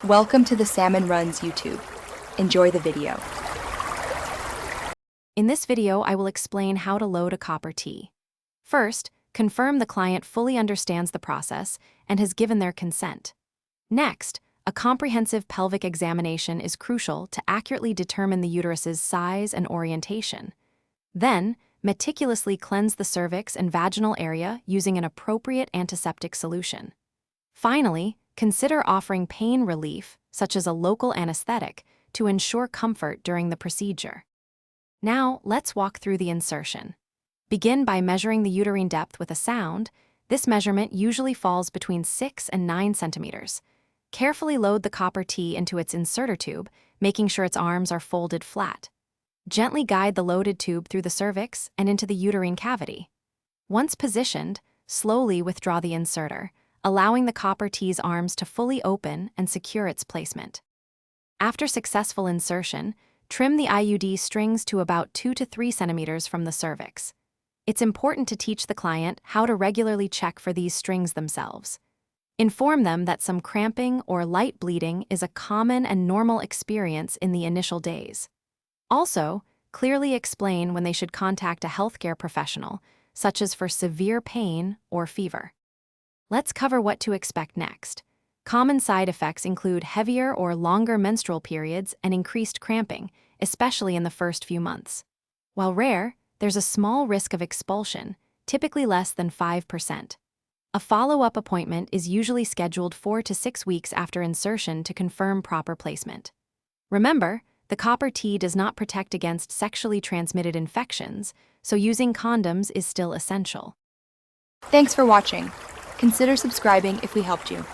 Welcome to the Salmon Runs YouTube. Enjoy the video. In this video, I will explain how to load a Copper T. First, confirm the client fully understands the process and has given their consent. Next, a comprehensive pelvic examination is crucial to accurately determine the uterus's size and orientation. Then, meticulously cleanse the cervix and vaginal area using an appropriate antiseptic solution. Finally, consider offering pain relief, such as a local anesthetic, to ensure comfort during the procedure. Now, let's walk through the insertion. Begin by measuring the uterine depth with a sound. This measurement usually falls between 6 and 9 centimeters. Carefully load the Copper T into its inserter tube, making sure its arms are folded flat. Gently guide the loaded tube through the cervix and into the uterine cavity. Once positioned, slowly withdraw the inserter, allowing the Copper T's arms to fully open and secure its placement. After successful insertion, trim the IUD strings to about 2 to 3 centimeters from the cervix. It's important to teach the client how to regularly check for these strings themselves. Inform them that some cramping or light bleeding is a common and normal experience in the initial days. Also, clearly explain when they should contact a healthcare professional, such as for severe pain or fever. Let's cover what to expect next. Common side effects include heavier or longer menstrual periods and increased cramping, especially in the first few months. While rare, there's a small risk of expulsion, typically less than 5%. A follow-up appointment is usually scheduled 4 to 6 weeks after insertion to confirm proper placement. Remember, the Copper T does not protect against sexually transmitted infections, so using condoms is still essential. Thanks for watching. Consider subscribing if we helped you.